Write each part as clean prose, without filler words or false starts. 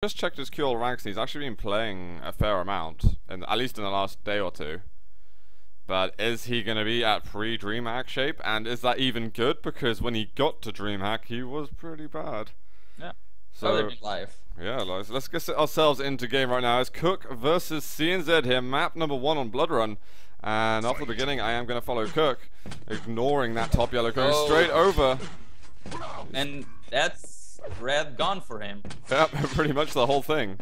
Just checked his QL ranks and he's actually been playing a fair amount, at least in the last day or two. But is he going to be at pre-DreamHack shape? And is that even good? Because when he got to DreamHack, he was pretty bad. Yeah. So, life. Yeah, let's get ourselves into game right now. It's Kook versus CNZ here, map number 1 on Blood Run. And off the beginning, I am going to follow Kook, ignoring that top yellow, going straight over. And that's red gone for him. Yep, pretty much the whole thing.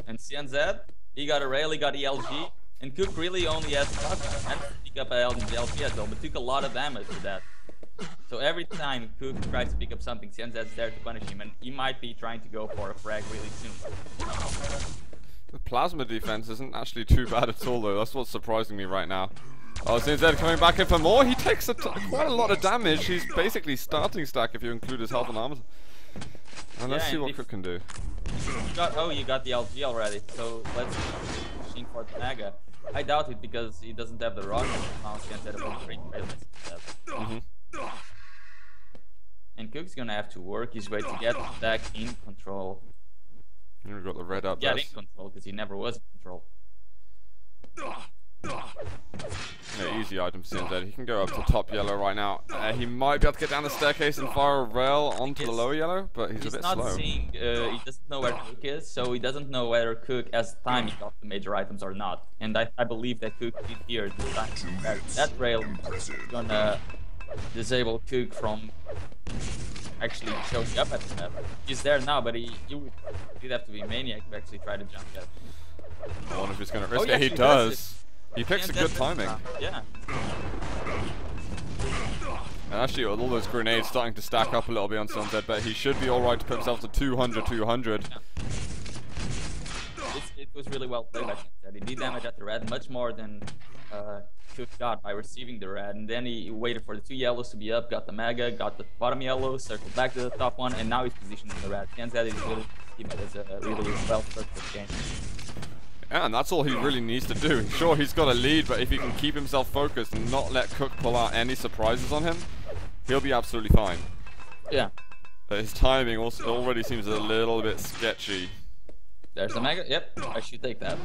And CNZ, he got a rail, he got ELG. And Kook really only has to pick up a LG as well, but took a lot of damage for that. So every time Kook tries to pick up something, CNZ's there to punish him, and he might be trying to go for a frag really soon. The plasma defense isn't actually too bad at all, though. That's what's surprising me right now. Oh, CNZ coming back in for more. He takes quite a lot of damage. He's basically starting stack if you include his health and armor. And let's see what Kook can do. You got the LG already, so let's machine for the Mega. I doubt it because he doesn't have the rocket mouse instead of a great rail. And Kook's gonna have to work his way to get back in control. We've got the red up. Get in control because he never was in control. Yeah, easy item for CNZ. He can go up to top yellow right now. He might be able to get down the staircase and fire a rail onto the lower yellow, but he's a bit slow. He doesn't know where Kook is, so he doesn't know whether Kook has timing of the major items or not. And I believe that Kook did here this time. That rail is gonna disable Kook from actually showing up at the map. He's there now, but he'd have to be a maniac to actually try to jump at. I wonder if he's gonna risk it. He does. He picks a good timing. Yeah. And actually, with all those grenades starting to stack up a little bit on Sunset, but he should be alright to put himself to 200. Yeah. It was really well played, I think. He did damage at the red, much more than Kook got by receiving the red. And then he waited for the 2 yellows to be up, got the Mega, got the bottom yellow, circled back to the top one, and now he's positioned in the red. CNZ is really keeping it as a really well-structured game. Yeah, and that's all he really needs to do. Sure, he's got a lead, but if he can keep himself focused and not let Kook pull out any surprises on him, he'll be absolutely fine. Yeah. But his timing also already seems a little bit sketchy. There's the Mega. Yep, I should take that.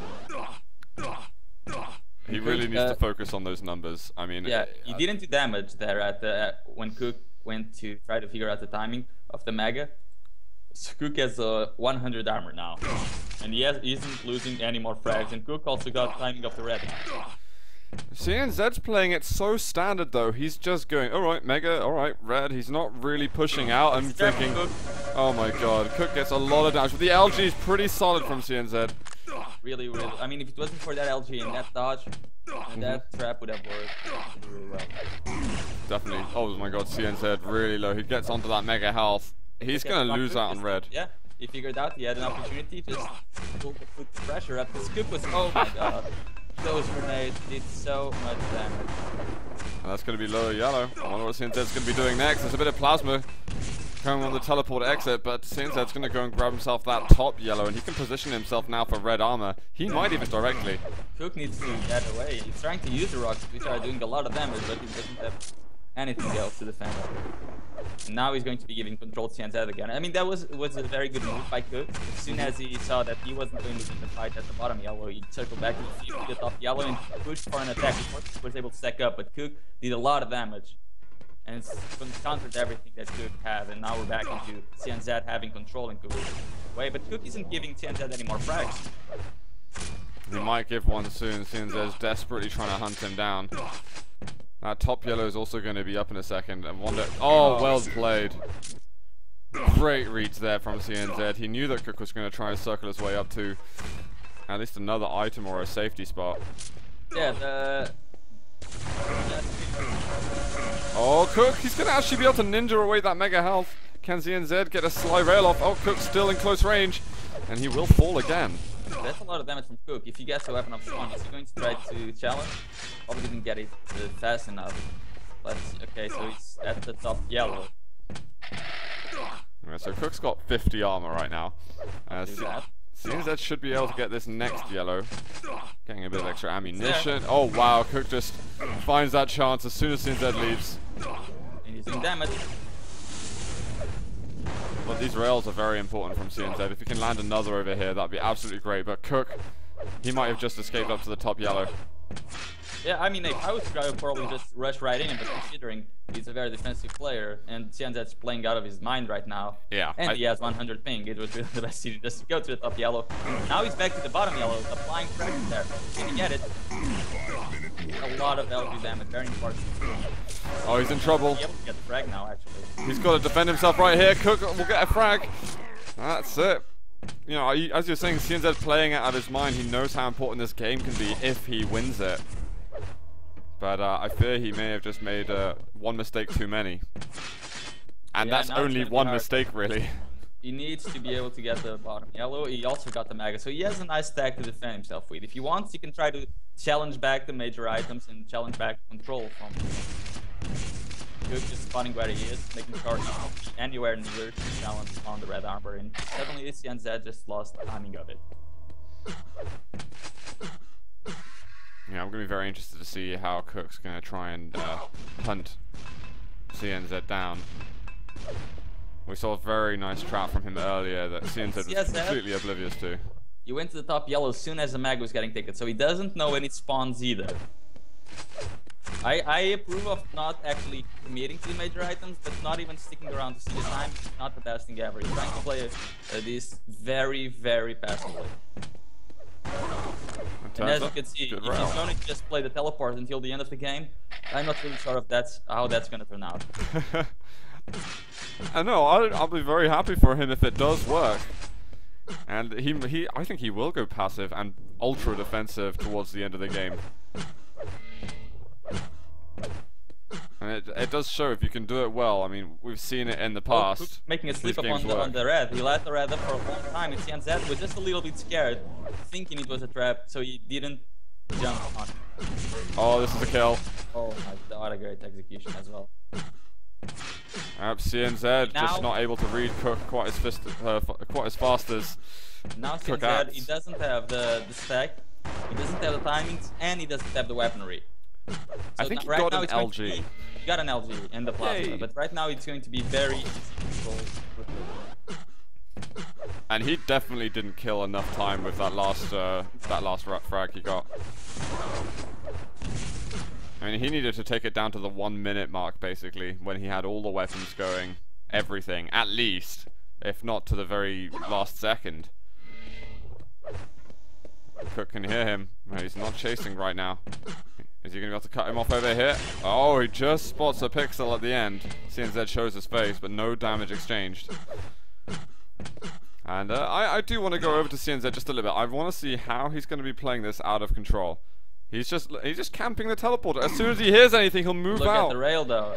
He really needs to focus on those numbers. I mean, yeah, he didn't do damage there at the when Kook went to try to figure out the timing of the Mega. So Kook has 100 armor now, and he isn't losing any more frags. And Kook also got timing of the red. CNZ's playing it so standard though. He's just going, alright, Mega, alright, red. He's not really pushing out. I'm thinking, oh my god, Kook gets a lot of damage. But the LG is pretty solid from CNZ. Really. I mean, if it wasn't for that LG and that dodge, that trap would have worked really well. Definitely. Oh my god, CNZ really low. He gets onto that Mega health. He's gonna lose out on red. Yeah, he figured out he had an opportunity just to put the pressure up. This Kook was, oh my god. Those grenades did so much damage. And that's going to be lower yellow. I wonder what CNZ's going to be doing next. There's a bit of plasma coming on the teleport exit, but CNZ's going to go and grab himself that top yellow, and he can position himself now for red armor. He might even directly. Kook needs to get away. He's trying to use the rockets, which are doing a lot of damage, but he doesn't have anything else to defend. And now he's going to be giving control to CNZ again. I mean, that was a very good move by Kook. As soon as he saw that he wasn't going to win the fight at the bottom yellow, he circled back to the top yellow and pushed for an attack. He was able to stack up, but Kook did a lot of damage. And it's countered everything that Kook had, and now we're back into CNZ having control in Kook's way. But Kook isn't giving CNZ any more frags. He might give one soon. CNZ's desperately trying to hunt him down. That top yellow is also going to be up in a second. And wonder. Oh, well played. Great reads there from CNZ. He knew that Kook was going to try and circle his way up to at least another item or a safety spot. Yeah, Oh, Kook, he's going to actually be able to ninja away that Mega health. Can CNZ get a sly rail off? Oh, Kook's still in close range. And he will fall again. That's a lot of damage from Kook. If he gets a weapon of spawn, is he going to try to challenge? Probably didn't get it fast enough. But okay, so he's at the top yellow. Yeah, so Kook's got 50 armor right now. CNZ should be able to get this next yellow. Getting a bit of extra ammunition. Oh wow, Kook just finds that chance as soon as CNZ leaves. And he's doing damage. But these rails are very important from CNZ. If he can land another over here, that'd be absolutely great. But Kook, he might have just escaped up to the top yellow. Yeah, I mean, if I was I would probably just rush right in, but considering he's a very defensive player, and CNZ's playing out of his mind right now. Yeah. And he has 100 ping, it was really the best decision just to go to the top yellow. Now he's back to the bottom yellow, applying pressure there. Can he get it? A lot of LP damage, very important. Oh, he's in trouble. He's able to get the frag now, actually. He's got to defend himself right here. Kook will get a frag. That's it. You know, as you're saying, CNZ playing it out of his mind. He knows how important this game can be if he wins it. But I fear he may have just made one mistake too many. And Yeah, that's only one mistake, really. He needs to be able to get the bottom yellow. He also got the mega, so he has a nice stack to defend himself with. If he wants, he can try to challenge back the major items and challenge back control from Kook, just spotting where he is, making sure he's not anywhere near to challenge on the red armor. And suddenly CNZ just lost the timing of it. Yeah, I'm going to be very interested to see how Kook's going to try and hunt CNZ down. We saw a very nice trap from him earlier that CNZ was completely oblivious to. He went to the top yellow as soon as the mag was getting taken, so he doesn't know when it spawns either. I approve of not actually committing to the major items, but not even sticking around to see the time is not the best thing ever. He's trying to play this very, very passively. And as you can see, if he's going to just play the teleport until the end of the game, I'm not really sure if that's how that's going to turn out. I know, I'll be very happy for him if it does work. And I think he will go passive and ultra defensive towards the end of the game. And it does show if you can do it well. I mean, we've seen it in the past. Making a slip up on the red. He let the red up for a long time. And CNZ was just a little bit scared, thinking it was a trap, so he didn't jump on it. Oh, this is a kill. Oh my god, a great execution as well. CNZ just not able to read Kook quite as fast as now Kook CNZ, he doesn't have the stack, he doesn't have the timings, and he doesn't have the weaponry. So I think right he now got an LG. He got an LG and the plasma, but right now it's going to be very easy to control. And he definitely didn't kill enough time with that last frag he got. I mean, he needed to take it down to the 1 minute mark, basically, when he had all the weapons going, everything, at least, if not to the very last second. Kook can hear him. He's not chasing right now. Is he going to be able to cut him off over here? Oh, he just spots a pixel at the end. CNZ shows his face, but no damage exchanged. And I do want to go over to CNZ just a little bit. I want to see how he's going to be playing this out of control. He's just camping the teleporter. As soon as he hears anything, he'll move out. Look at the rail though.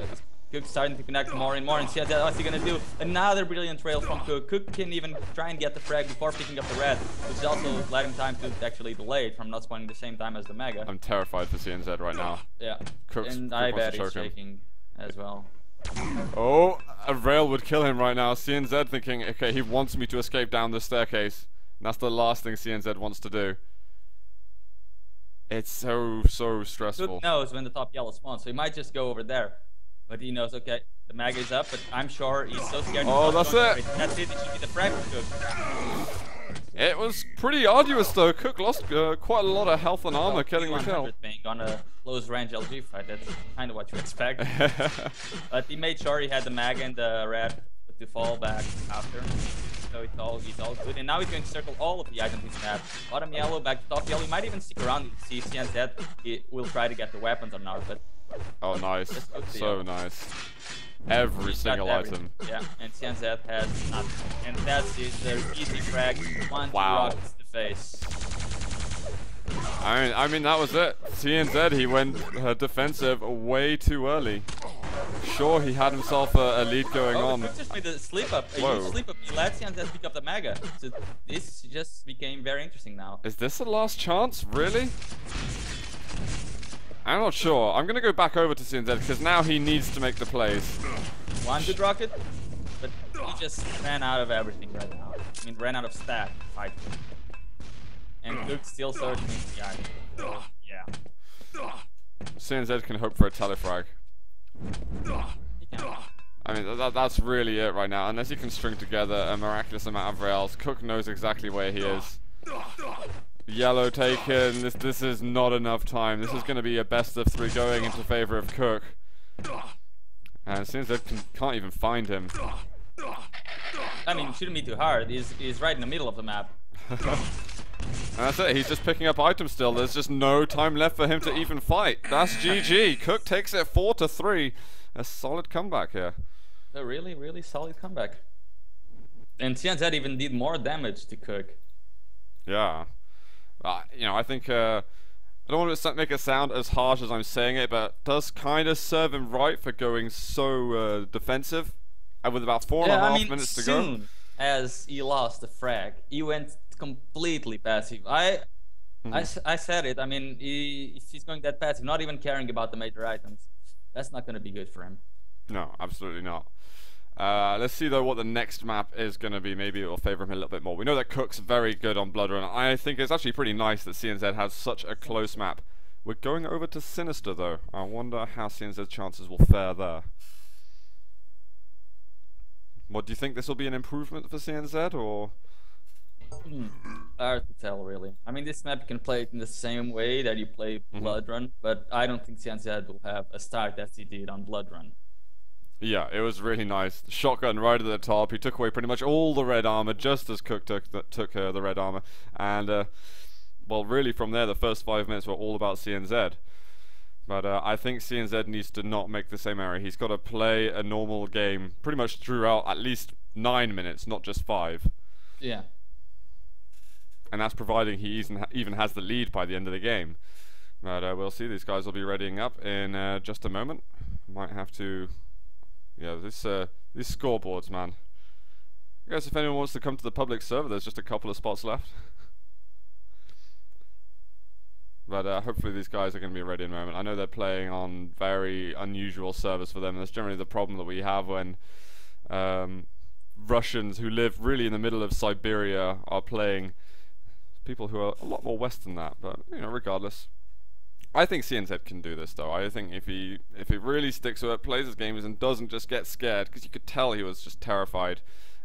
Kook's starting to connect more and more, and CNZ, what's he gonna do? Another brilliant rail from Kook. Kook can even try and get the frag before picking up the red, which is also letting time to actually delay it from not spawning the same time as the mega. I'm terrified for CNZ right now. Yeah. Kook I bet he's shaking as well. Oh, a rail would kill him right now. CNZ thinking, okay, he wants me to escape down the staircase. And that's the last thing CNZ wants to do. It's so stressful. Kook knows when the top yellow spawns, so he might just go over there. But he knows, okay, the mag is up, but I'm sure he's so scared. Oh, that's it. That's it. It should be the frag for Kook. It was pretty arduous though. Kook lost quite a lot of health and armor killing the kill. On a close range LG fight, that's kind of what you expect. But he made sure he had the mag and the red to fall back after. So he's all good. And now he's going to circle all of the items he's had. Bottom yellow, back to top yellow. He might even stick around and see if CNZ he will try to get the weapons or not. But oh, nice. So nice. Every single item. Yeah, and CNZ has nothing. And that's it. The easy frag. One rocks the face. I mean that was it. CNZ, he went defensive way too early. Sure, he had himself a lead going on. Kook just made a slip up. A huge slip up. He let CNZ pick up the mega. So this just became very interesting now. Is this the last chance? Really? I'm not sure. I'm gonna go back over to CNZ because now he needs to make the plays. One good rocket, but he just ran out of everything right now. I mean, ran out of stat to fight. And Kook's still searching. Yeah. CNZ can hope for a telefrag. He can. I mean, that's really it right now. Unless he can string together a miraculous amount of rails, Kook knows exactly where he is. Yellow taken. This is not enough time. This is going to be a best of 3 going into favor of Kook. And it seems they can't even find him. I mean, shouldn't be too hard. He's right in the middle of the map. And that's it. He's just picking up items still. There's just no time left for him to even fight. That's GG. Kook takes it 4-3. A solid comeback here. A really, really solid comeback. And CNZ even did more damage to Kook. Yeah. You know, I think I don't want to make it sound as harsh as I'm saying it, but it does kind of serve him right for going so defensive. And with about 4.5 minutes to go. Soon as he lost the frag, he went completely passive. I said it. I mean, if he's going that passive, not even caring about the major items, that's not going to be good for him. No, absolutely not. Let's see though what the next map is going to be. Maybe it will favor him a little bit more. We know that Kook's very good on Blood Run. I think it's actually pretty nice that CNZ has such a close map. We're going over to Sinister though. I wonder how CNZ's chances will fare there. What do you think? This will be an improvement for CNZ or? Hard to tell, really. I mean, this map you can play it in the same way that you play Blood Run, but I don't think CNZ will have a start as he did on Blood Run. Yeah, it was really nice. Shotgun right at the top. He took away pretty much all the red armor, just as Kook took the red armor. And well, really from there, the first 5 minutes were all about CNZ. But I think CNZ needs to not make the same error. He's got to play a normal game pretty much throughout at least 9 minutes, not just 5. Yeah. And that's providing he even has the lead by the end of the game. But we'll see. These guys will be readying up in just a moment. Might have to... Yeah, these scoreboards, man. I guess if anyone wants to come to the public server, there's just a couple of spots left. But hopefully these guys are going to be ready in a moment. I know they're playing on very unusual servers for them. And that's generally the problem that we have when Russians who live really in the middle of Siberia are playing people who are a lot more West than that. But, you know, regardless. I think CNZ can do this though. I think if he really sticks to it, plays his games and doesn't just get scared, because you could tell he was just terrified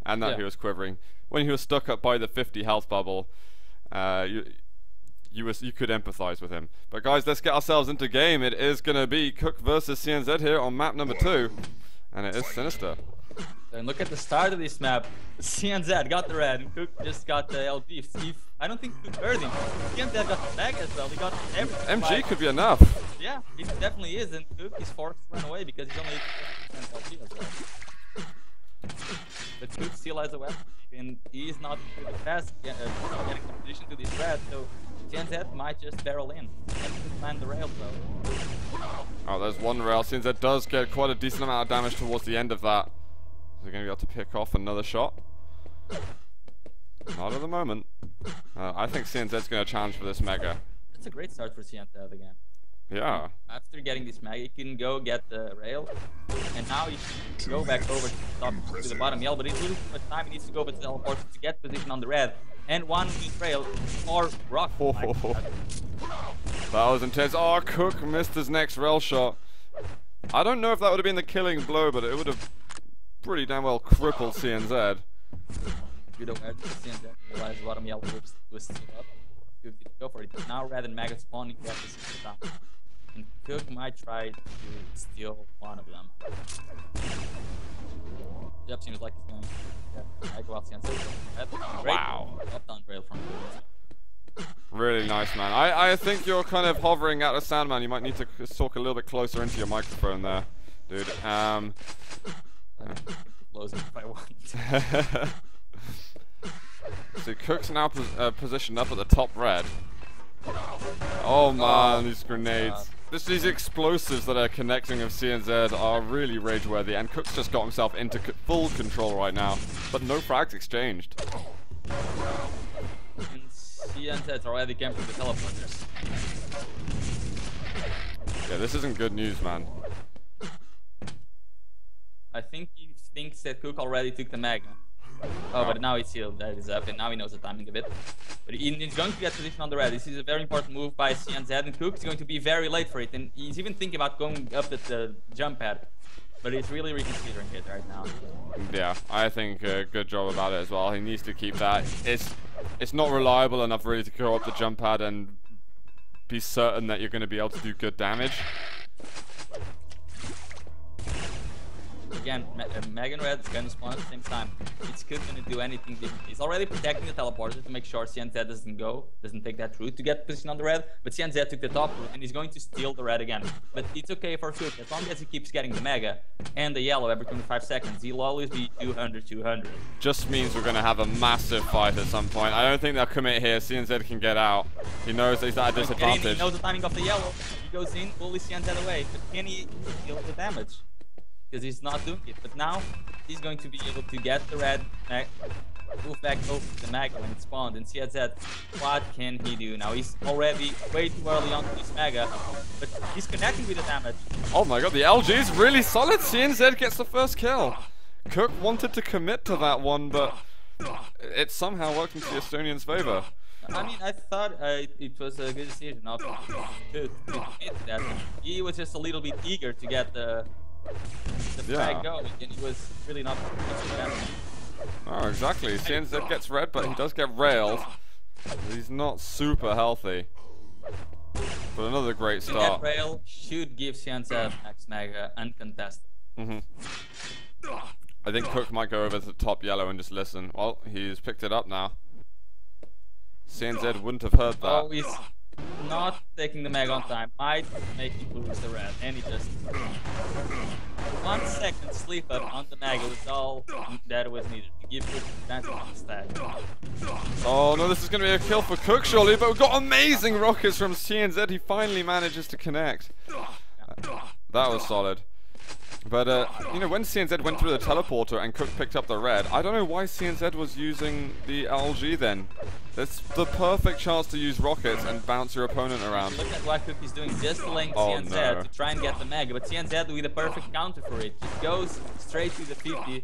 and that he was quivering. When he was stuck up by the 50 health bubble, you could empathize with him. But guys, let's get ourselves into game. It is going to be Kook versus CNZ here on map number 2. And it is Sinister. And look at the start of this map. CNZ got the red, and Kook just got the LB. I don't think Kook heard him. CNZ got the bag as well. He got everything. MG could be enough. Yeah, it definitely is, and Kook is forced to run away because he's only 80% LB as well. But Kook still has a weapon, and he is not really fast getting competition to this red, so CNZ might just barrel in and land the rail though. Oh, there's one rail. CNZ does get quite a decent amount of damage towards the end of that. They're going to be able to pick off another shot. Not at the moment. I think CNZ's going to challenge for this mega. That's a great start for CNZ again. Yeah. After getting this mega, he can go get the rail, and now he should go back over to the top to the bottom yell, but he's losing too much time. He needs to go over to the teleport to get position on the red. And one rail or rock. Oh, that was intense. Oh, Kook missed his next rail shot. I don't know if that would have been the killing blow, but it would have pretty damn well crippled CNZ. Good aware that CNZ realized bottom yellow was still up. Kook did go for it. Now rather than mega spawning, he has to sit down. And Kook might try to steal one of them. Yep, seems like he's going. Yeah, I go out CNZ. Wow. Up down rail from Really nice, man. I think you're kind of hovering out of sound, man. You might need to talk a little bit closer into your microphone there, dude. Close it if I want. So Kook's now positioned up at the top red. Oh man, these grenades. These explosives that are connecting of CNZ are really rage-worthy, and Kook's just got himself into full control right now, but no frags exchanged. And CNZ's already camping the teleporters. Yeah, this isn't good news, man. I think he thinks that Kook already took the mega. Oh, but now he's still that is up, and now he knows the timing a bit. But he's going to get position on the red. This is a very important move by CNZ, and Kook is going to be very late for it. And he's even thinking about going up at the jump pad. but he's really reconsidering it right now. Yeah, I think good job about it as well. He needs to keep that. It's not reliable enough really to go up the jump pad and be certain that you're going to be able to do good damage. Again, Meg and Red is going to spawn at the same time. It's Cook going to do anything different. He's already protecting the teleporter to make sure CNZ doesn't take that route to get position on the Red. But CNZ took the top route and he's going to steal the Red again. But it's okay for Cook as long as he keeps getting the Mega and the yellow every 25 seconds. He'll always be 200-200. Just means we're going to have a massive fight at some point. I don't think they'll commit here. CNZ can get out. He knows he's at a disadvantage. He knows the timing of the yellow. He goes in, pulls CNZ away. But can he deal the damage? Because he's not doing it. But now he's going to be able to get the Red, move back over the Mega when it spawned, and CNZ, what can he do now? He's already way too early on to this Mega, but he's connecting with the damage. Oh my god, the LG is really solid. CNZ gets the first kill. Cook wanted to commit to that one, but it somehow worked into the Estonians' favor. I mean, I thought it was a good decision not to commit that. He was just a little bit eager to get the frag going, and he was really not damage. Oh, exactly. CNZ gets red, but he does get railed. He's not super healthy. But another great start. That rail should give CNZ max Mega uncontested. I think Cook might go over to the top yellow and just listen. Well, he's picked it up now. CNZ wouldn't have heard that. Oh, he's not taking the Mega on time. Might make him lose the red. And he just... 1 second sleep up on the Mega was all that was needed to give Cook the advantage on the stack. Oh no, this is going to be a kill for Cook surely, but we've got amazing rockets from CNZ. He finally manages to connect. That was solid. But, you know, when CNZ went through the teleporter and Cook picked up the red, I don't know why CNZ was using the LG then. It's the perfect chance to use rockets and bounce your opponent around. Look at what Cook is doing, just delaying CNZ to try and get the Mega, but CNZ with a perfect counter for it. Just goes straight to the 50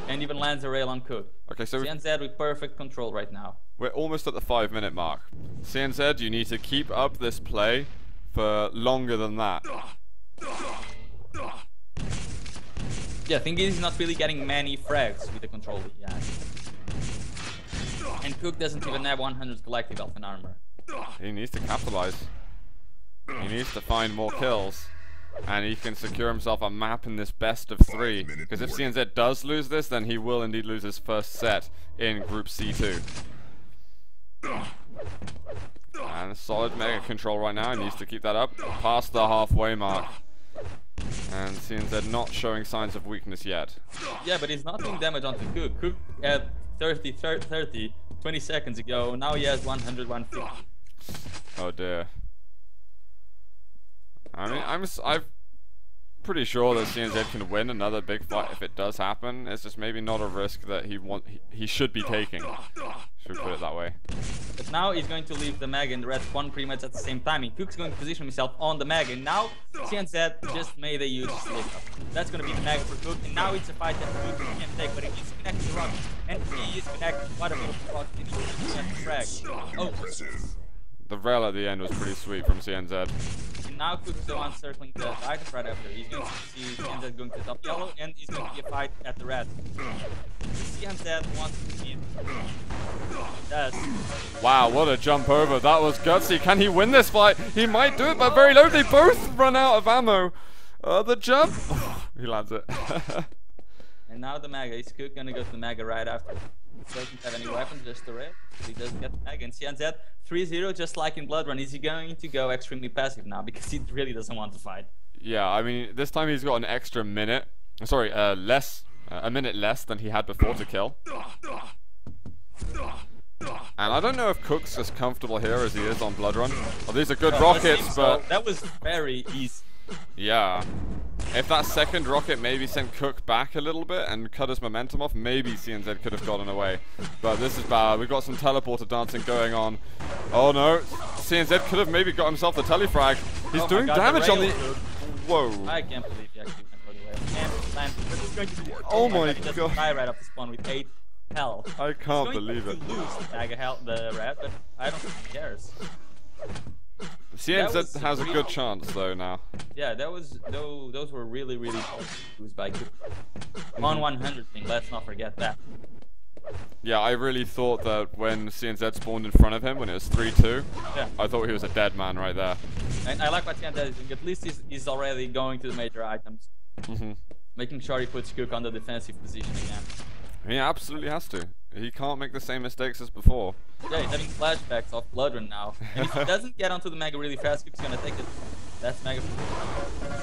and even lands a rail on Cook. Okay, so CNZ with perfect control right now. We're almost at the 5-minute mark. CNZ, you need to keep up this play for longer than that. Yeah, I think he's not really getting many frags with the control he has. And Cook doesn't even have 100 collective health and armor. He needs to capitalize. He needs to find more kills. And he can secure himself a map in this best of 3. Because if CNZ does lose this, then he will indeed lose his first set in Group C2. And a solid Mega control right now. He needs to keep that up past the halfway mark. And CNZ not showing signs of weakness yet. Yeah, but he's not doing damage onto Cook. Cook had 30, 20 seconds ago. Now he has 100, 150. Oh dear. I mean, I'm pretty sure that CNZ can win another big fight if it does happen. It's just maybe not a risk that he should be taking. Should put it that way. But now he's going to leave the Mega and the red spawn pretty much at the same time. And Cook's going to position himself on the Mega. And now CNZ just made a huge slip up. That's going to be the Mega for Cook. And now it's a fight that Cook can take, but he needs to connect the rock. And he is connected. What a beautiful rock. And he needs to frag. Oh. The rail at the end was pretty sweet from CNZ. And now Cook's the one circling the item right after. He's going to see CNZ going to the top yellow, and he's going to be a fight at the red. CNZ wants to keep. Does. Wow, what a jump over. That was gutsy. Can he win this fight? He might do it, but very low. They both run out of ammo. The jump. He lands it. And now the Mega. Is Cook going to go to the Mega right after? He doesn't have any weapons, just the red. He doesn't get the Mega. And CNZ 3-0, just like in Blood Run. Is he going to go extremely passive now? Because he really doesn't want to fight. Yeah, I mean, this time he's got an extra minute. Sorry, a minute less than he had before to kill. And I don't know if Cook's as comfortable here as he is on Blood Run. Oh, these are good rockets, but... That was very easy. Yeah. If that second rocket maybe sent Cook back a little bit and cut his momentum off, maybe CNZ could have gotten away. But this is bad. We've got some teleporter dancing going on. Oh no. CNZ could have maybe got himself the telefrag. He's doing damage on the... Whoa. I can't believe he actually went for the way. Oh my god. He doesn't die right off the spawn with 8 health. I can't believe it. He's going to lose the red, but I don't think he cares. CNZ has a good chance though now. Yeah, those were really moves by Kook. 1/100 thing. Let's not forget that. Yeah, I really thought that when CNZ spawned in front of him when it was 3-2, Yeah. I thought he was a dead man right there. And I like what CNZ is doing. At least he's already going to the major items. Making sure he puts Kook on the defensive position again. He absolutely has to. He can't make the same mistakes as before. Yeah, he's having flashbacks of Bloodrun now. And if he doesn't get onto the Mega really fast, Kook's gonna take it. That's Mega.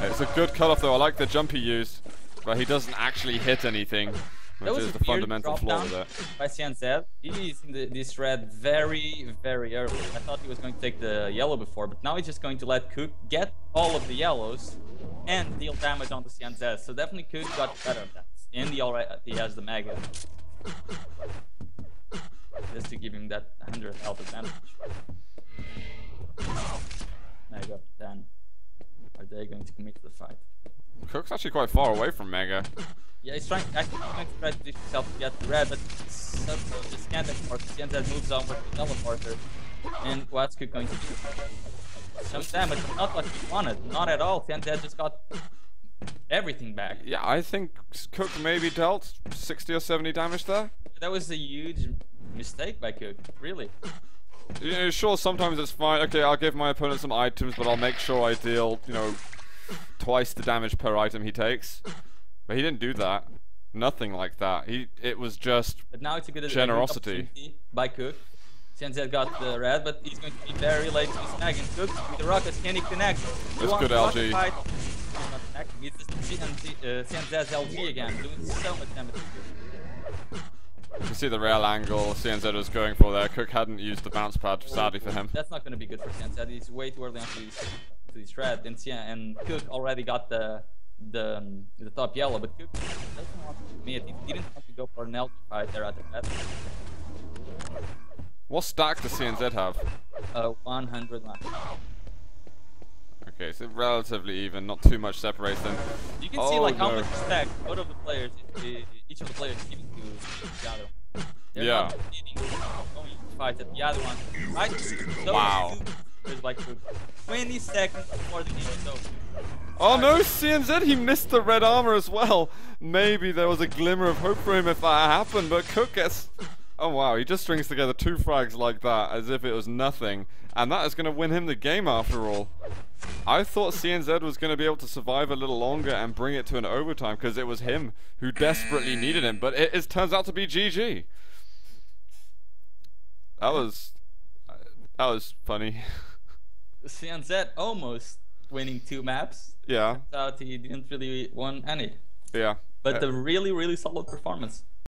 It's a good cutoff though. I like the jump he used, but he doesn't actually hit anything, which is the fundamental flaw with it. By CNZ, he's in this red very early. I thought he was going to take the yellow before, but now he's just going to let Kook get all of the yellows and deal damage on the CNZ. So definitely Kook got better at that. And he has the Mega. Just to give him that 100 health advantage. Mega 10. Are they going to commit to the fight? Kook's actually quite far away from Mega. Yeah, he's trying. I think he's going to try to push himself to get the red, but somehow just can't export. CNZ moves on with the teleporter. And what's Kook going to do? Some damage, but not what he wanted. Not at all. CNZ just got everything back. Yeah, I think Kook maybe dealt 60 or 70 damage there. That was a huge mistake by Kook, really. You know, sure, sometimes it's fine. Okay, I'll give my opponent some items, but I'll make sure I deal, you know, twice the damage per item he takes. But he didn't do that. Nothing like that. It was just but now it's a good generosity by Kook. CNZ got the red, but he's going to be very late to his snag. And Kook with the rockets, can he connect? That's good LG. He's just CNZ's LG again, doing so much damage. You can see the rail angle CNZ was going for there. Kook hadn't used the bounce pad, sadly for him. That's not going to be good for CNZ. He's way too early onto this red. And Kook already got the top yellow, but Kook doesn't want to commit. He didn't want to go for an LG fight there at the red. What stack does CNZ have? 101. Okay, so relatively even, not too much separates them. You can see like how much stack both of the players, each of the players is giving to the other one. They're not needing going to fight at the other one. I see wow. There's like 20 seconds before the game is over. Oh no, CNZ, he missed the red armor as well. Maybe there was a glimmer of hope for him if that happened, but Kook gets... Oh wow, he just strings together 2 frags like that as if it was nothing. And that is going to win him the game after all. I thought CNZ was going to be able to survive a little longer and bring it to an overtime because it was him who desperately needed him. But it turns out to be GG. That was funny. CNZ almost winning 2 maps. Yeah. Thought he didn't really win any. Yeah. But a really solid performance.